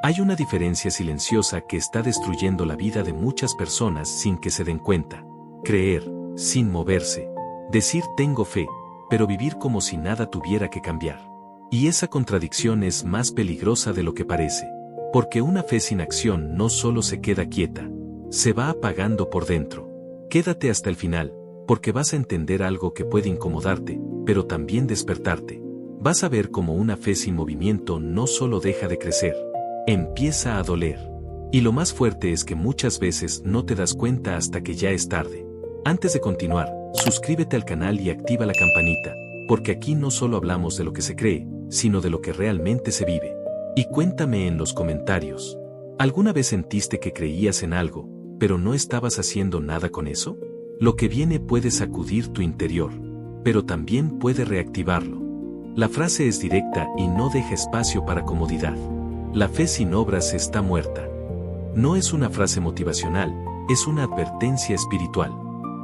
Hay una diferencia silenciosa que está destruyendo la vida de muchas personas sin que se den cuenta. Creer, sin moverse. Decir tengo fe, pero vivir como si nada tuviera que cambiar. Y esa contradicción es más peligrosa de lo que parece. Porque una fe sin acción no solo se queda quieta, se va apagando por dentro. Quédate hasta el final, porque vas a entender algo que puede incomodarte, pero también despertarte. Vas a ver cómo una fe sin movimiento no solo deja de crecer, empieza a doler. Y lo más fuerte es que muchas veces no te das cuenta hasta que ya es tarde. Antes de continuar, suscríbete al canal y activa la campanita, porque aquí no solo hablamos de lo que se cree, sino de lo que realmente se vive. Y cuéntame en los comentarios, ¿alguna vez sentiste que creías en algo, pero no estabas haciendo nada con eso? Lo que viene puede sacudir tu interior, pero también puede reactivarlo. La frase es directa y no deja espacio para comodidad. La fe sin obras está muerta. No es una frase motivacional, es una advertencia espiritual.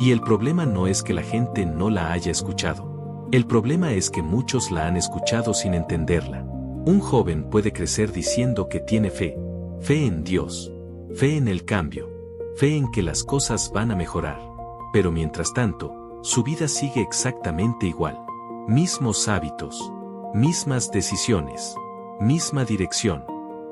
Y el problema no es que la gente no la haya escuchado. El problema es que muchos la han escuchado sin entenderla. Un joven puede crecer diciendo que tiene fe. Fe en Dios. Fe en el cambio. Fe en que las cosas van a mejorar. Pero mientras tanto, su vida sigue exactamente igual. Mismos hábitos. Mismas decisiones. Misma dirección.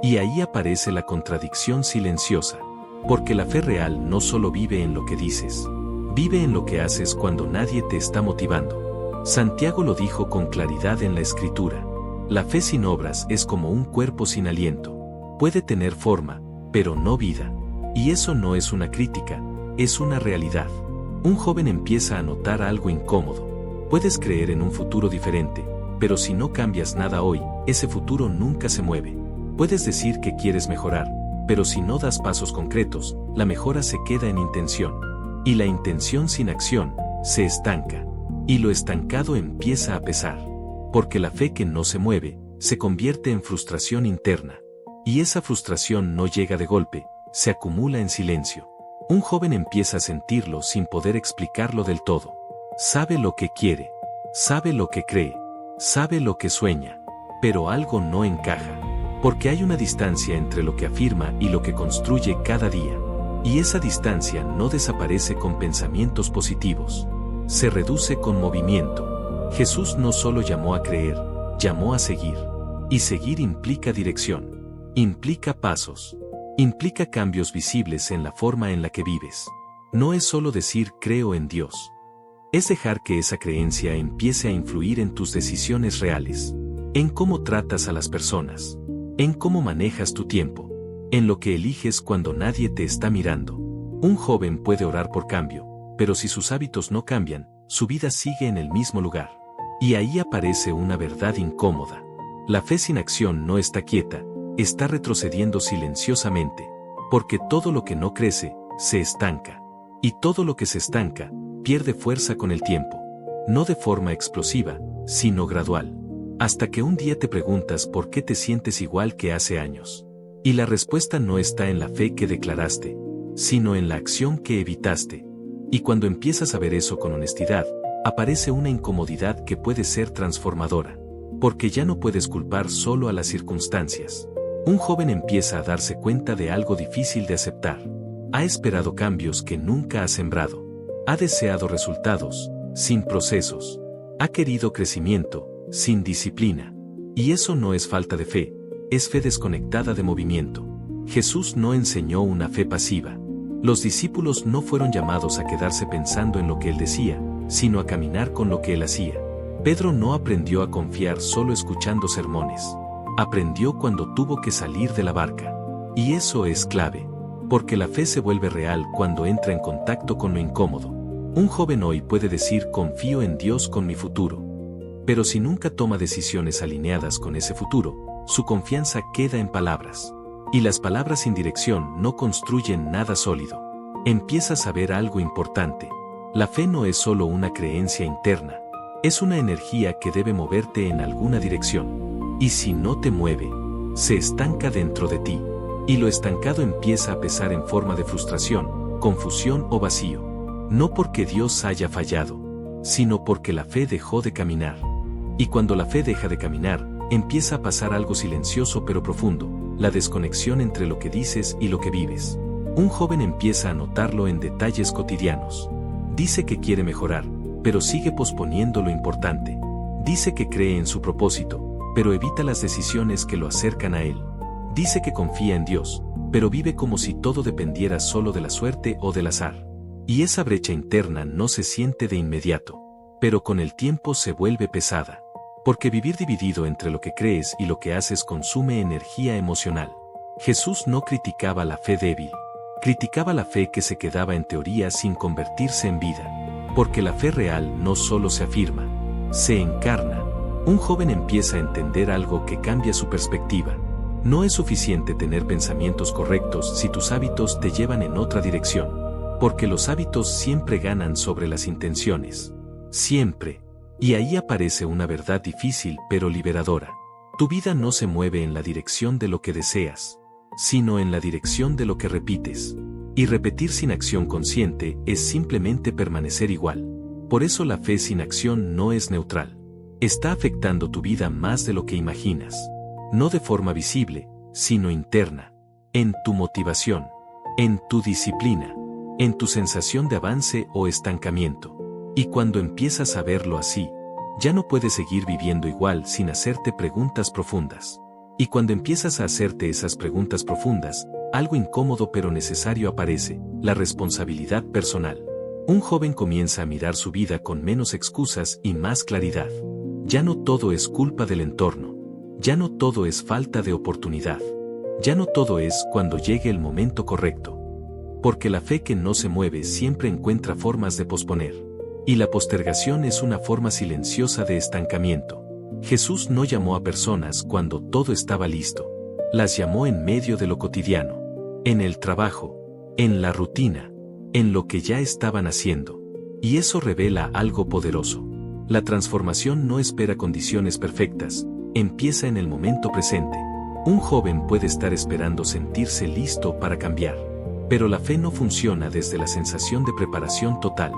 Y ahí aparece la contradicción silenciosa. Porque la fe real no solo vive en lo que dices. Vive en lo que haces cuando nadie te está motivando. Santiago lo dijo con claridad en la Escritura. La fe sin obras es como un cuerpo sin aliento. Puede tener forma, pero no vida. Y eso no es una crítica, es una realidad. Un joven empieza a notar algo incómodo. Puedes creer en un futuro diferente, pero si no cambias nada hoy, ese futuro nunca se mueve. Puedes decir que quieres mejorar, pero si no das pasos concretos, la mejora se queda en intención. Y la intención sin acción se estanca. Y lo estancado empieza a pesar. Porque la fe que no se mueve, se convierte en frustración interna. Y esa frustración no llega de golpe, se acumula en silencio. Un joven empieza a sentirlo sin poder explicarlo del todo. Sabe lo que quiere, sabe lo que cree, sabe lo que sueña, pero algo no encaja. Porque hay una distancia entre lo que afirma y lo que construye cada día. Y esa distancia no desaparece con pensamientos positivos. Se reduce con movimiento. Jesús no solo llamó a creer, llamó a seguir. Y seguir implica dirección. Implica pasos. Implica cambios visibles en la forma en la que vives. No es solo decir creo en Dios. Es dejar que esa creencia empiece a influir en tus decisiones reales. En cómo tratas a las personas. En cómo manejas tu tiempo. En lo que eliges cuando nadie te está mirando. Un joven puede orar por cambio, pero si sus hábitos no cambian, su vida sigue en el mismo lugar. Y ahí aparece una verdad incómoda. La fe sin acción no está quieta, está retrocediendo silenciosamente, porque todo lo que no crece, se estanca. Y todo lo que se estanca, pierde fuerza con el tiempo. No de forma explosiva, sino gradual. Hasta que un día te preguntas por qué te sientes igual que hace años. Y la respuesta no está en la fe que declaraste, sino en la acción que evitaste. Y cuando empiezas a ver eso con honestidad, aparece una incomodidad que puede ser transformadora. Porque ya no puedes culpar solo a las circunstancias. Un joven empieza a darse cuenta de algo difícil de aceptar. Ha esperado cambios que nunca ha sembrado. Ha deseado resultados, sin procesos. Ha querido crecimiento, sin disciplina. Y eso no es falta de fe. Es fe desconectada de movimiento. Jesús no enseñó una fe pasiva. Los discípulos no fueron llamados a quedarse pensando en lo que él decía, sino a caminar con lo que él hacía. Pedro no aprendió a confiar solo escuchando sermones. Aprendió cuando tuvo que salir de la barca. Y eso es clave. Porque la fe se vuelve real cuando entra en contacto con lo incómodo. Un joven hoy puede decir confío en Dios con mi futuro. Pero si nunca toma decisiones alineadas con ese futuro, su confianza queda en palabras. Y las palabras sin dirección no construyen nada sólido. Empiezas a ver algo importante. La fe no es solo una creencia interna. Es una energía que debe moverte en alguna dirección. Y si no te mueve, se estanca dentro de ti. Y lo estancado empieza a pesar en forma de frustración, confusión o vacío. No porque Dios haya fallado, sino porque la fe dejó de caminar. Y cuando la fe deja de caminar, empieza a pasar algo silencioso pero profundo. la desconexión entre lo que dices y lo que vives. Un joven empieza a notarlo en detalles cotidianos. Dice que quiere mejorar, pero sigue posponiendo lo importante. Dice que cree en su propósito, pero evita las decisiones que lo acercan a él. Dice que confía en Dios, pero vive como si todo dependiera solo de la suerte o del azar. Y esa brecha interna no se siente de inmediato, pero con el tiempo se vuelve pesada. Porque vivir dividido entre lo que crees y lo que haces consume energía emocional. Jesús no criticaba la fe débil. Criticaba la fe que se quedaba en teoría sin convertirse en vida. Porque la fe real no solo se afirma, se encarna. Un joven empieza a entender algo que cambia su perspectiva. No es suficiente tener pensamientos correctos si tus hábitos te llevan en otra dirección. Porque los hábitos siempre ganan sobre las intenciones. Siempre. Y ahí aparece una verdad difícil pero liberadora. Tu vida no se mueve en la dirección de lo que deseas, sino en la dirección de lo que repites. Y repetir sin acción consciente es simplemente permanecer igual. Por eso la fe sin acción no es neutral. Está afectando tu vida más de lo que imaginas. No de forma visible, sino interna. En tu motivación, en tu disciplina, en tu sensación de avance o estancamiento. Y cuando empiezas a verlo así, ya no puedes seguir viviendo igual sin hacerte preguntas profundas. Y cuando empiezas a hacerte esas preguntas profundas, algo incómodo pero necesario aparece, la responsabilidad personal. Un joven comienza a mirar su vida con menos excusas y más claridad. Ya no todo es culpa del entorno. Ya no todo es falta de oportunidad. Ya no todo es cuando llegue el momento correcto. Porque la fe que no se mueve siempre encuentra formas de posponer. Y la postergación es una forma silenciosa de estancamiento. Jesús no llamó a personas cuando todo estaba listo. Las llamó en medio de lo cotidiano. En el trabajo. En la rutina. En lo que ya estaban haciendo. Y eso revela algo poderoso. La transformación no espera condiciones perfectas, empieza en el momento presente. Un joven puede estar esperando sentirse listo para cambiar. Pero la fe no funciona desde la sensación de preparación total.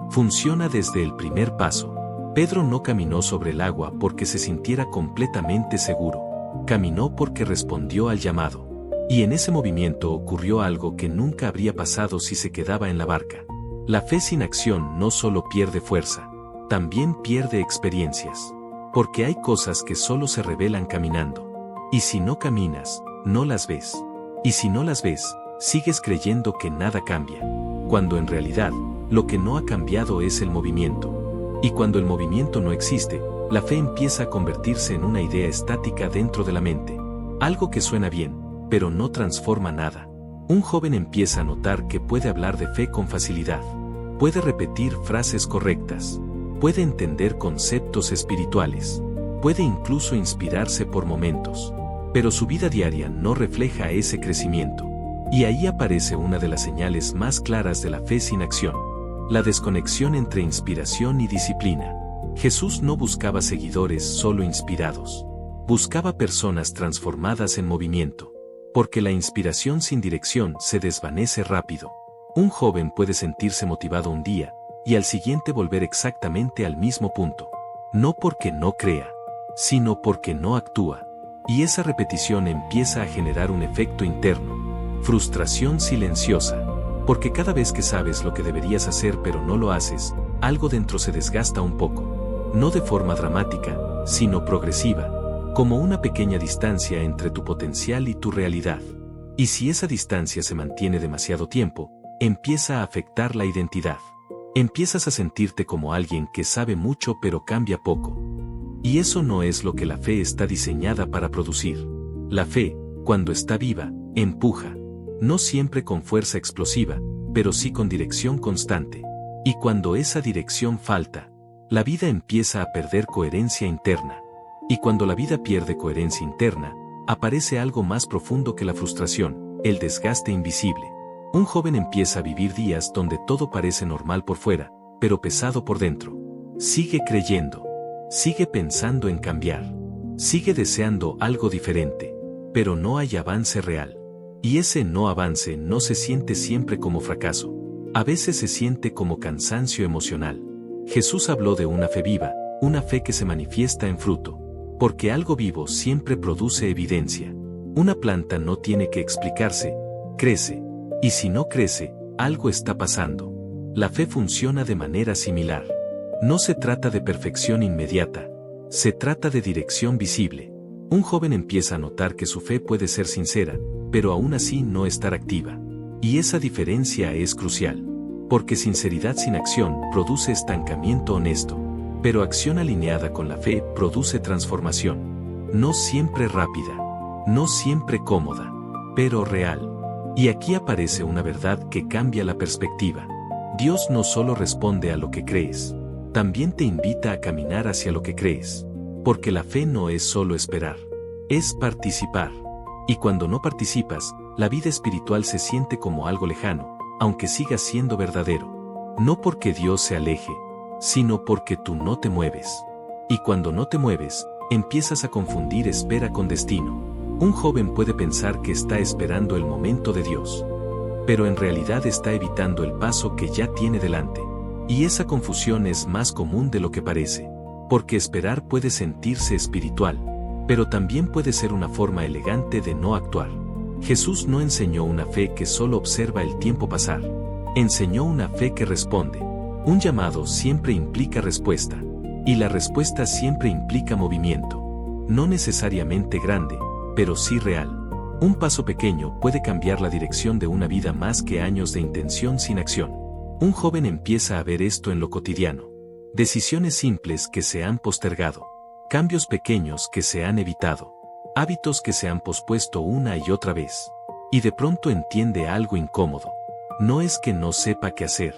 Funciona desde el primer paso. Pedro no caminó sobre el agua porque se sintiera completamente seguro. Caminó porque respondió al llamado. Y en ese movimiento ocurrió algo que nunca habría pasado si se quedaba en la barca. La fe sin acción no solo pierde fuerza, también pierde experiencias. Porque hay cosas que solo se revelan caminando. Y si no caminas, no las ves. Y si no las ves, sigues creyendo que nada cambia. Cuando en realidad, lo que no ha cambiado es el movimiento. Y cuando el movimiento no existe, la fe empieza a convertirse en una idea estática dentro de la mente. Algo que suena bien, pero no transforma nada. Un joven empieza a notar que puede hablar de fe con facilidad. Puede repetir frases correctas. Puede entender conceptos espirituales. Puede incluso inspirarse por momentos. Pero su vida diaria no refleja ese crecimiento. Y ahí aparece una de las señales más claras de la fe sin acción. La desconexión entre inspiración y disciplina. Jesús no buscaba seguidores solo inspirados. Buscaba personas transformadas en movimiento. Porque la inspiración sin dirección se desvanece rápido. Un joven puede sentirse motivado un día, y al siguiente volver exactamente al mismo punto. No porque no crea, sino porque no actúa. Y esa repetición empieza a generar un efecto interno. Frustración silenciosa. Porque cada vez que sabes lo que deberías hacer pero no lo haces, algo dentro se desgasta un poco. No de forma dramática, sino progresiva, como una pequeña distancia entre tu potencial y tu realidad. Y si esa distancia se mantiene demasiado tiempo, empieza a afectar la identidad. Empiezas a sentirte como alguien que sabe mucho pero cambia poco. Y eso no es lo que la fe está diseñada para producir. La fe, cuando está viva, empuja. No siempre con fuerza explosiva, pero sí con dirección constante. Y cuando esa dirección falta, la vida empieza a perder coherencia interna. Y cuando la vida pierde coherencia interna, aparece algo más profundo que la frustración, el desgaste invisible. Un joven empieza a vivir días donde todo parece normal por fuera, pero pesado por dentro. Sigue creyendo. Sigue pensando en cambiar. Sigue deseando algo diferente. Pero no hay avance real. Y ese no avance no se siente siempre como fracaso. A veces se siente como cansancio emocional. Jesús habló de una fe viva, una fe que se manifiesta en fruto. Porque algo vivo siempre produce evidencia. Una planta no tiene que explicarse, crece. Y si no crece, algo está pasando. La fe funciona de manera similar. No se trata de perfección inmediata. Se trata de dirección visible. Un joven empieza a notar que su fe puede ser sincera, pero aún así no estar activa. Y esa diferencia es crucial. Porque sinceridad sin acción produce estancamiento honesto. Pero acción alineada con la fe produce transformación. No siempre rápida. No siempre cómoda. Pero real. Y aquí aparece una verdad que cambia la perspectiva. Dios no solo responde a lo que crees. También te invita a caminar hacia lo que crees. Porque la fe no es solo esperar. Es participar. Y cuando no participas, la vida espiritual se siente como algo lejano, aunque siga siendo verdadero. No porque Dios se aleje, sino porque tú no te mueves. Y cuando no te mueves, empiezas a confundir espera con destino. Un joven puede pensar que está esperando el momento de Dios, pero en realidad está evitando el paso que ya tiene delante. Y esa confusión es más común de lo que parece, porque esperar puede sentirse espiritual, pero también puede ser una forma elegante de no actuar. Jesús no enseñó una fe que solo observa el tiempo pasar. Enseñó una fe que responde. Un llamado siempre implica respuesta, y la respuesta siempre implica movimiento. No necesariamente grande, pero sí real. Un paso pequeño puede cambiar la dirección de una vida más que años de intención sin acción. Un joven empieza a ver esto en lo cotidiano. Decisiones simples que se han postergado. Cambios pequeños que se han evitado. Hábitos que se han pospuesto una y otra vez. Y de pronto entiende algo incómodo. No es que no sepa qué hacer.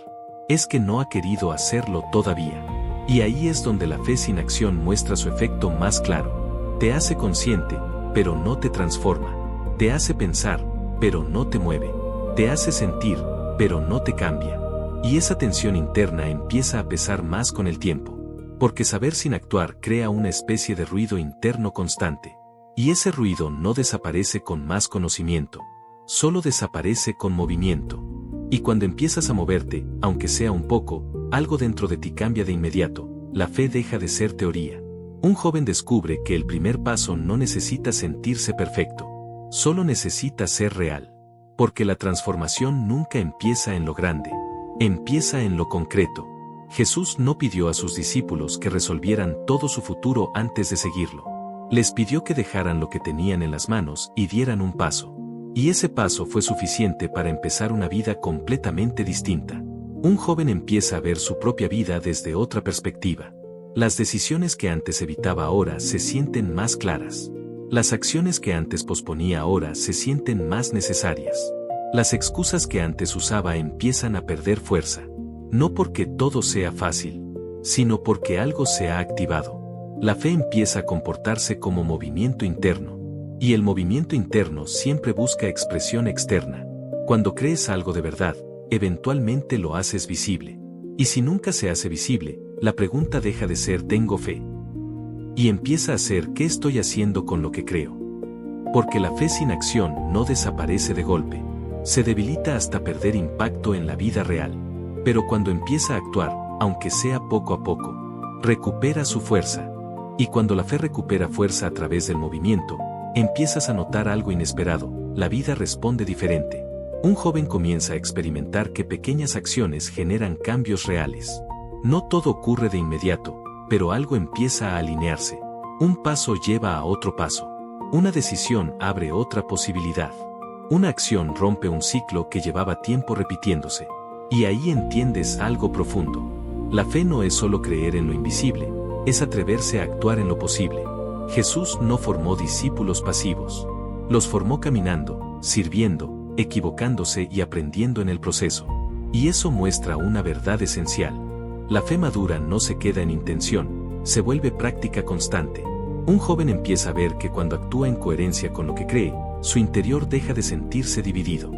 Es que no ha querido hacerlo todavía. Y ahí es donde la fe sin acción muestra su efecto más claro. Te hace consciente, pero no te transforma. Te hace pensar, pero no te mueve. Te hace sentir, pero no te cambia. Y esa tensión interna empieza a pesar más con el tiempo. Porque saber sin actuar crea una especie de ruido interno constante. Y ese ruido no desaparece con más conocimiento. Solo desaparece con movimiento. Y cuando empiezas a moverte, aunque sea un poco, algo dentro de ti cambia de inmediato. La fe deja de ser teoría. Un joven descubre que el primer paso no necesita sentirse perfecto. Solo necesita ser real. Porque la transformación nunca empieza en lo grande. Empieza en lo concreto. Jesús no pidió a sus discípulos que resolvieran todo su futuro antes de seguirlo. Les pidió que dejaran lo que tenían en las manos y dieran un paso. Y ese paso fue suficiente para empezar una vida completamente distinta. Un joven empieza a ver su propia vida desde otra perspectiva. Las decisiones que antes evitaba ahora se sienten más claras. Las acciones que antes posponía ahora se sienten más necesarias. Las excusas que antes usaba empiezan a perder fuerza. No porque todo sea fácil, sino porque algo se ha activado. La fe empieza a comportarse como movimiento interno. Y el movimiento interno siempre busca expresión externa. Cuando crees algo de verdad, eventualmente lo haces visible. Y si nunca se hace visible, la pregunta deja de ser ¿tengo fe? Y empieza a ser ¿qué estoy haciendo con lo que creo? Porque la fe sin acción no desaparece de golpe. Se debilita hasta perder impacto en la vida real. Pero cuando empieza a actuar, aunque sea poco a poco, recupera su fuerza. Y cuando la fe recupera fuerza a través del movimiento, empiezas a notar algo inesperado, la vida responde diferente. Un joven comienza a experimentar que pequeñas acciones generan cambios reales. No todo ocurre de inmediato, pero algo empieza a alinearse. Un paso lleva a otro paso. Una decisión abre otra posibilidad. Una acción rompe un ciclo que llevaba tiempo repitiéndose. Y ahí entiendes algo profundo. La fe no es solo creer en lo invisible, es atreverse a actuar en lo posible. Jesús no formó discípulos pasivos. Los formó caminando, sirviendo, equivocándose y aprendiendo en el proceso. Y eso muestra una verdad esencial. La fe madura no se queda en intención, se vuelve práctica constante. Un joven empieza a ver que cuando actúa en coherencia con lo que cree, su interior deja de sentirse dividido.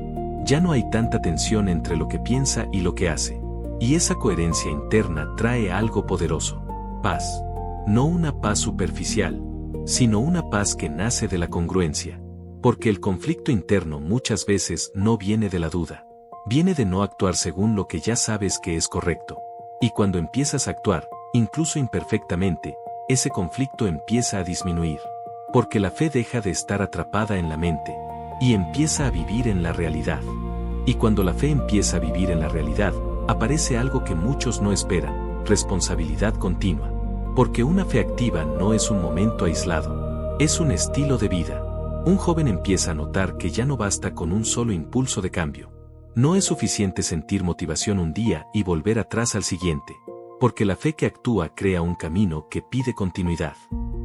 Ya no hay tanta tensión entre lo que piensa y lo que hace. Y esa coherencia interna trae algo poderoso. Paz. No una paz superficial, sino una paz que nace de la congruencia. Porque el conflicto interno muchas veces no viene de la duda. Viene de no actuar según lo que ya sabes que es correcto. Y cuando empiezas a actuar, incluso imperfectamente, ese conflicto empieza a disminuir. porque la fe deja de estar atrapada en la mente y empieza a vivir en la realidad. Y cuando la fe empieza a vivir en la realidad, aparece algo que muchos no esperan: responsabilidad continua. Porque una fe activa no es un momento aislado, es un estilo de vida. Un joven empieza a notar que ya no basta con un solo impulso de cambio. No es suficiente sentir motivación un día y volver atrás al siguiente, porque la fe que actúa crea un camino que pide continuidad.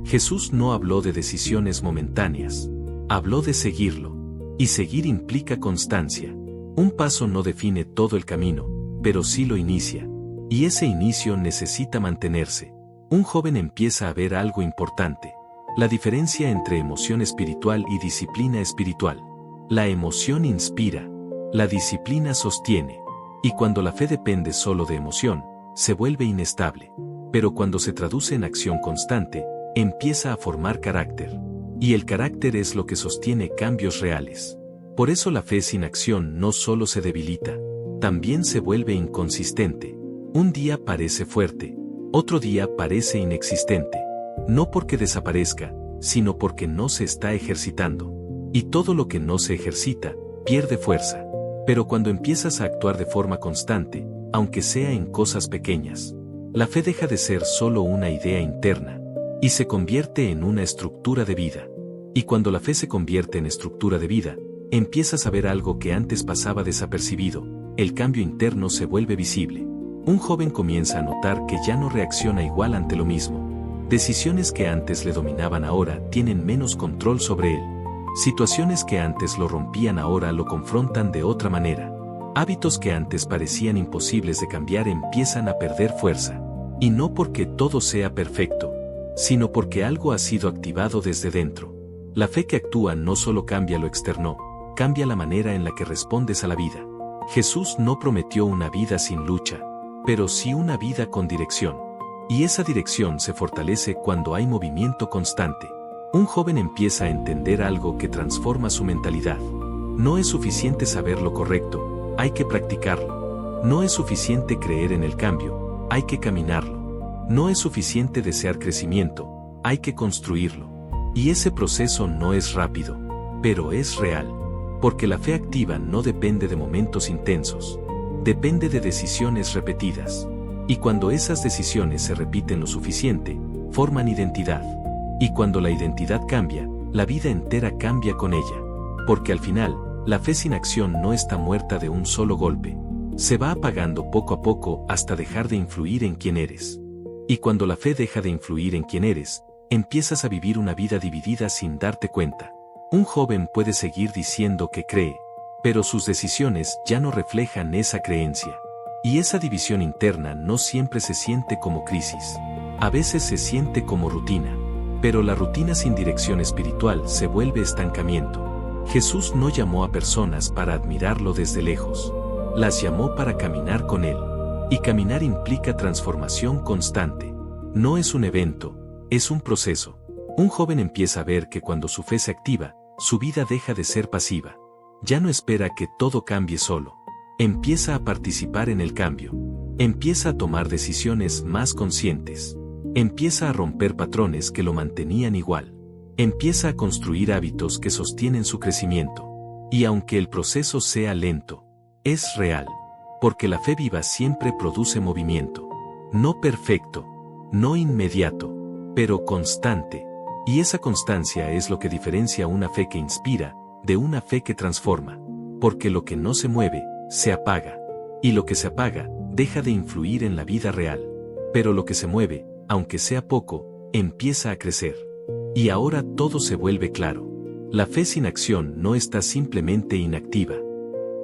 Jesús no habló de decisiones momentáneas, habló de seguirlo. Y seguir implica constancia. Un paso no define todo el camino, pero sí lo inicia. Y ese inicio necesita mantenerse. Un joven empieza a ver algo importante: la diferencia entre emoción espiritual y disciplina espiritual. La emoción inspira, la disciplina sostiene. Y cuando la fe depende solo de emoción, se vuelve inestable. Pero cuando se traduce en acción constante, empieza a formar carácter. Y el carácter es lo que sostiene cambios reales. Por eso la fe sin acción no solo se debilita, también se vuelve inconsistente. Un día parece fuerte, otro día parece inexistente. No porque desaparezca, sino porque no se está ejercitando. Y todo lo que no se ejercita, pierde fuerza. Pero cuando empiezas a actuar de forma constante, aunque sea en cosas pequeñas, la fe deja de ser solo una idea interna y se convierte en una estructura de vida. Y cuando la fe se convierte en estructura de vida, empiezas a ver algo que antes pasaba desapercibido: el cambio interno se vuelve visible. Un joven comienza a notar que ya no reacciona igual ante lo mismo. Decisiones que antes le dominaban ahora tienen menos control sobre él. Situaciones que antes lo rompían ahora lo confrontan de otra manera. Hábitos que antes parecían imposibles de cambiar empiezan a perder fuerza. Y no porque todo sea perfecto, sino porque algo ha sido activado desde dentro. La fe que actúa no solo cambia lo externo, cambia la manera en la que respondes a la vida. Jesús no prometió una vida sin lucha, pero sí una vida con dirección. Y esa dirección se fortalece cuando hay movimiento constante. Un joven empieza a entender algo que transforma su mentalidad. No es suficiente saber lo correcto, hay que practicarlo. No es suficiente creer en el cambio, hay que caminarlo. No es suficiente desear crecimiento, hay que construirlo. Y ese proceso no es rápido, pero es real. Porque la fe activa no depende de momentos intensos, depende de decisiones repetidas. Y cuando esas decisiones se repiten lo suficiente, forman identidad. Y cuando la identidad cambia, la vida entera cambia con ella. Porque al final, la fe sin acción no está muerta de un solo golpe. Se va apagando poco a poco hasta dejar de influir en quién eres. Y cuando la fe deja de influir en quién eres, empiezas a vivir una vida dividida sin darte cuenta. Un joven puede seguir diciendo que cree, pero sus decisiones ya no reflejan esa creencia. Y esa división interna no siempre se siente como crisis. A veces se siente como rutina. Pero la rutina sin dirección espiritual se vuelve estancamiento. Jesús no llamó a personas para admirarlo desde lejos. Las llamó para caminar con él. Y caminar implica transformación constante. No es un evento, es un proceso. Un joven empieza a ver que cuando su fe se activa, su vida deja de ser pasiva. Ya no espera que todo cambie solo. Empieza a participar en el cambio. Empieza a tomar decisiones más conscientes. Empieza a romper patrones que lo mantenían igual. Empieza a construir hábitos que sostienen su crecimiento. Y aunque el proceso sea lento, es real. Porque la fe viva siempre produce movimiento. No perfecto, no inmediato, pero constante. Y esa constancia es lo que diferencia una fe que inspira de una fe que transforma. Porque lo que no se mueve, se apaga. Y lo que se apaga, deja de influir en la vida real. Pero lo que se mueve, aunque sea poco, empieza a crecer. Y ahora todo se vuelve claro. La fe sin acción no está simplemente inactiva.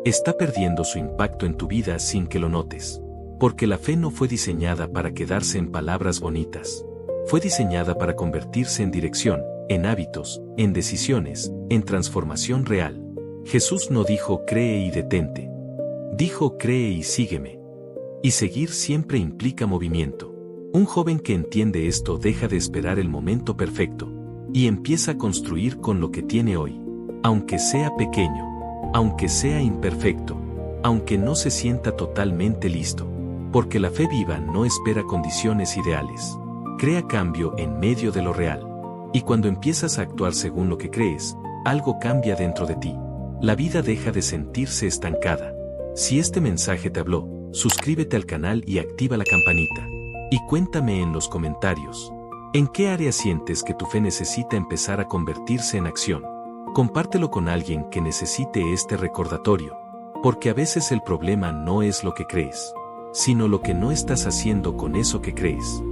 Está perdiendo su impacto en tu vida sin que lo notes. Porque la fe no fue diseñada para quedarse en palabras bonitas. Fue diseñada para convertirse en dirección, en hábitos, en decisiones, en transformación real. Jesús no dijo cree y detente. Dijo cree y sígueme. Y seguir siempre implica movimiento. Un joven que entiende esto deja de esperar el momento perfecto y empieza a construir con lo que tiene hoy. Aunque sea pequeño, aunque sea imperfecto, aunque no se sienta totalmente listo. Porque la fe viva no espera condiciones ideales. Crea cambio en medio de lo real. Y cuando empiezas a actuar según lo que crees, algo cambia dentro de ti. La vida deja de sentirse estancada. Si este mensaje te habló, suscríbete al canal y activa la campanita. Y cuéntame en los comentarios, ¿en qué área sientes que tu fe necesita empezar a convertirse en acción? Compártelo con alguien que necesite este recordatorio, porque a veces el problema no es lo que crees, sino lo que no estás haciendo con eso que crees.